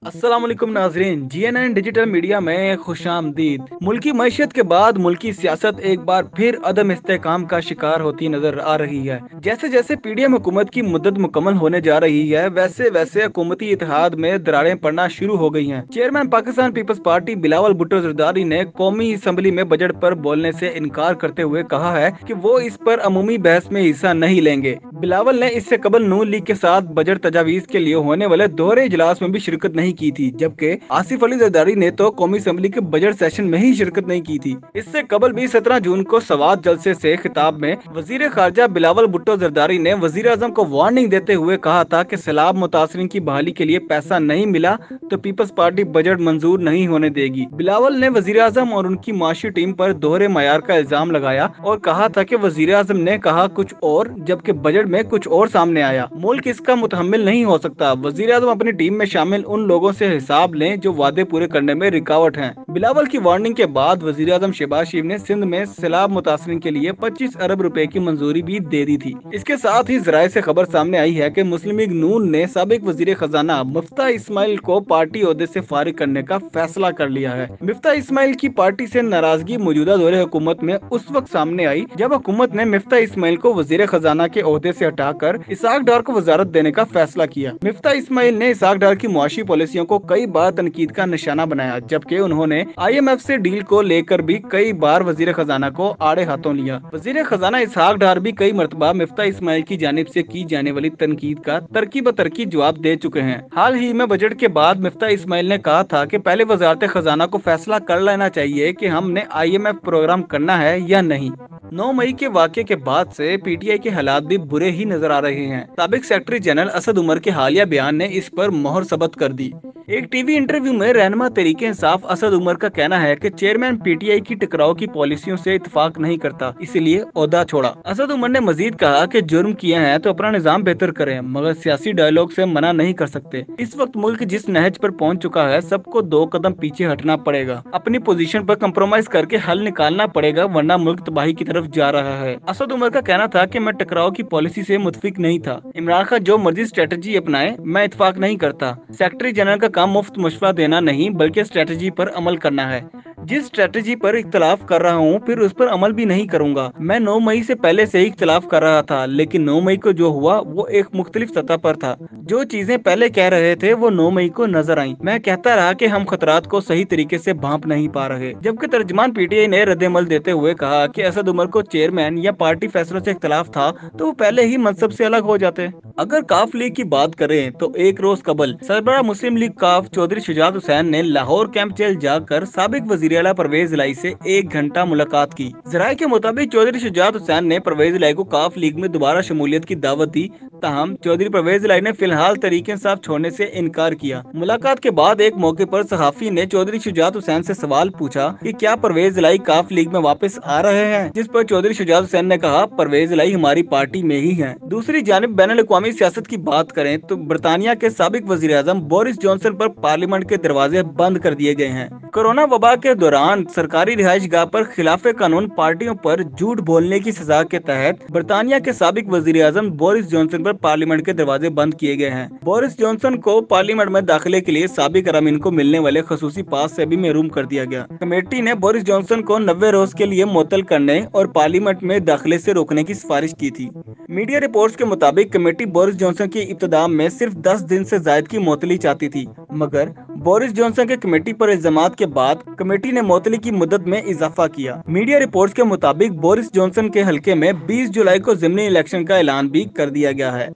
अस्सलाम वालेकुम नाजरीन, GNN डिजिटल मीडिया में खुशामदीद। मुल्की मईशत के बाद मुल्की सियासत एक बार फिर अदम इस्तेकाम का शिकार होती नजर आ रही है। जैसे जैसे PDM हुकूमत की मुद्दत मुकम्मल होने जा रही है, वैसे वैसे हुकूमती इत्तेहाद में दरारें पड़ना शुरू हो गई हैं। चेयरमैन पाकिस्तान पीपल्स पार्टी बिलावल भुट्टो जरदारी ने कौमी असम्बली में बजट पर बोलने से इनकार करते हुए कहा है कि वो इस पर अमूमी बहस में हिस्सा नहीं लेंगे। बिलावल ने इससे कबल नून लीग के साथ बजट तजावीज के लिए होने वाले दोहरे इजलास में भी शिरकत नहीं की थी, जबकि आसिफ अली जरदारी ने तो कौमी असम्बली के बजट सेशन में ही शिरकत नहीं की थी। इससे कबल भी 17 जून को सवात जलसे से खिताब में वजीर खारजा बिलावल भुट्टो जरदारी ने वजीर आजम को वार्निंग देते हुए कहा था कि सैलाब मुतासरीन की बहाली के लिए पैसा नहीं मिला तो पीपल्स पार्टी बजट मंजूर नहीं होने देगी। बिलावल ने वजीर आजम और उनकी माशी टीम पर दोहरे मयार का इल्जाम लगाया और कहा था कि वजीर आजम ने कहा कुछ और जबकि बजट में कुछ और सामने आया। मुल्क इसका मुतहम्मिल नहीं हो सकता। वजीर आजम अपनी टीम में शामिल उन लोगों से हिसाब लें जो वादे पूरे करने में रुकावट हैं। बिलावल की वार्निंग के बाद वजीर आजम शहबाज शरीफ ने सिंध में सैलाब मुतासरीन के लिए 25 अरब रुपए की मंजूरी भी दे दी थी। इसके साथ ही जराये से खबर सामने आई है कि मुस्लिम लीग नून ने साबिक वजीर खजाना मिफ्ता इस्माइल को पार्टी ओहदे से फारिग करने का फैसला कर लिया है। मिफ्ता इस्माइल की पार्टी से नाराजगी मौजूदा दौरे हुकूमत में उस वक्त सामने आई जब हुकूमत ने मिफ्ता इस्माइल को वजीर खजाना के ओहदे से हटाकर इसाक डार को वजारत देने का फैसला किया। मिफ्ता इस्माइल ने इसाक डार की मुआशी पॉलिसियों को कई बार तनकीद का निशाना बनाया, जबकि उन्होंने IMF से डील को लेकर भी कई बार वजीर खजाना को आड़े हाथों लिया। वजीर खजाना इसाक डार भी कई मरतबा मिफ्ता इस्माइल की जानिब से की जाने वाली तनकीद का तरकी ब तरकी जवाब दे चुके हैं। हाल ही में बजट के बाद मिफ्ता इस्माइल ने कहा था कि पहले वजारत खजाना को फैसला कर लेना चाहिए कि हमने IMF प्रोग्राम करना है या नहीं। 9 मई के वाक़े के बाद से PTI के हालात भी बुरे ही नजर आ रहे हैं। साबिक सेक्रेटरी जनरल असद उमर के हालिया बयान ने इस पर मोहर सबत कर दी। एक टीवी इंटरव्यू में रहनुमा तहरीके इंसाफ असद उमर का कहना है कि चेयरमैन PTI की टकराव की पॉलिसियों से इत्तेफाक नहीं करता, इसलिए ओहदा छोड़ा। असद उमर ने मजीद कहा कि जुर्म किए हैं तो अपना निजाम बेहतर करें, मगर सियासी डायलॉग से मना नहीं कर सकते। इस वक्त मुल्क जिस नहज पर पहुंच चुका है, सबको 2 कदम पीछे हटना पड़ेगा, अपनी पोजीशन पर कंप्रोमाइज करके हल निकालना पड़ेगा, वरना मुल्क तबाही की तरफ जा रहा है। असद उमर का कहना था कि मैं टकराव की पॉलिसी से मुतफिक नहीं था। इमरान खान जो मर्जी स्ट्रेटजी अपनाए, मैं इत्तेफाक नहीं करता। सेक्रेटरी जनरल का काम मुफ्त मशवरा देना नहीं बल्कि स्ट्रेटजी पर अमल करना है। जिस स्ट्रेटजी पर इख्तलाफ कर रहा हूँ फिर उस पर अमल भी नहीं करूंगा। मैं 9 मई से पहले से ही इख्तलाफ कर रहा था, लेकिन 9 मई को जो हुआ वो एक मुख्तलिफ सतह पर था। जो चीजें पहले कह रहे थे वो 9 मई को नजर आई। मैं कहता रहा कि हम खतरात को सही तरीके से भांप नहीं पा रहे, जबकि तर्जमान PTI ने रद्द-ए-अमल देते हुए कहा कि असद उमर को चेयरमैन या पार्टी फैसलों से इख्तलाफ था तो वो पहले ही मनसब से अलग हो जाते। अगर काफ लीग की बात करें तो एक रोज कबल सरबराह मुस्लिम लीग काफ चौधरी शुजात हुसैन ने लाहौर कैंप जेल जाकर साबिक वजीर आला परवेज इलाही से 1 घंटा मुलाकात की। जराये के मुताबिक चौधरी शुजात हुसैन ने परवेज इलाही को काफ लीग में दोबारा शमूलियत की दावत दी, ताहम चौधरी परवेज इलाही ने फिलहाल तरीके इंसाफ छोड़ने से इनकार किया। मुलाकात के बाद एक मौके पर सहाफी ने चौधरी शुजात हुसैन से सवाल पूछा कि क्या परवेज इलाही काफ लीग में वापस आ रहे हैं, जिस पर चौधरी शुजात हुसैन ने कहा परवेज इलाही हमारी पार्टी में ही है। दूसरी जानिब बैनुल अक़वामी सियासत की बात करें तो बरतानिया के साबिक वजीर आजम बोरिस जॉनसन पर पार्लियामेंट के दरवाजे बंद कर दिए गए हैं। कोरोना वबा के दौरान सरकारी रिहाइश गाह पर खिलाफे कानून पार्टियों पर झूठ बोलने की सजा के तहत बरतानिया के साबिक वजीर आजम बोरिस जॉनसन पर पार्लियामेंट के दरवाजे बंद किए गए हैं। बोरिस जॉनसन को पार्लियामेंट में दाखिले के लिए साबिक अरामीन को मिलने वाले खसूसी पास से भी महरूम कर दिया गया। कमेटी ने बोरिस जॉनसन को 90 रोज के लिए मुअत्तल करने और पार्लियामेंट में दाखिले से रोकने की सिफारिश की थी। मीडिया रिपोर्ट्स के मुताबिक कमेटी बोरिस जॉनसन की इब्तिदा में सिर्फ 10 दिन से जायद की मुअत्तली चाहती थी, मगर बोरिस जॉनसन के कमेटी पर इल्जामात के बाद कमेटी ने मुअत्तली की मुद्दत में इजाफा किया। मीडिया रिपोर्ट्स के मुताबिक बोरिस जॉनसन के हलके में 20 जुलाई को ज़िमनी इलेक्शन का ऐलान भी कर दिया गया है।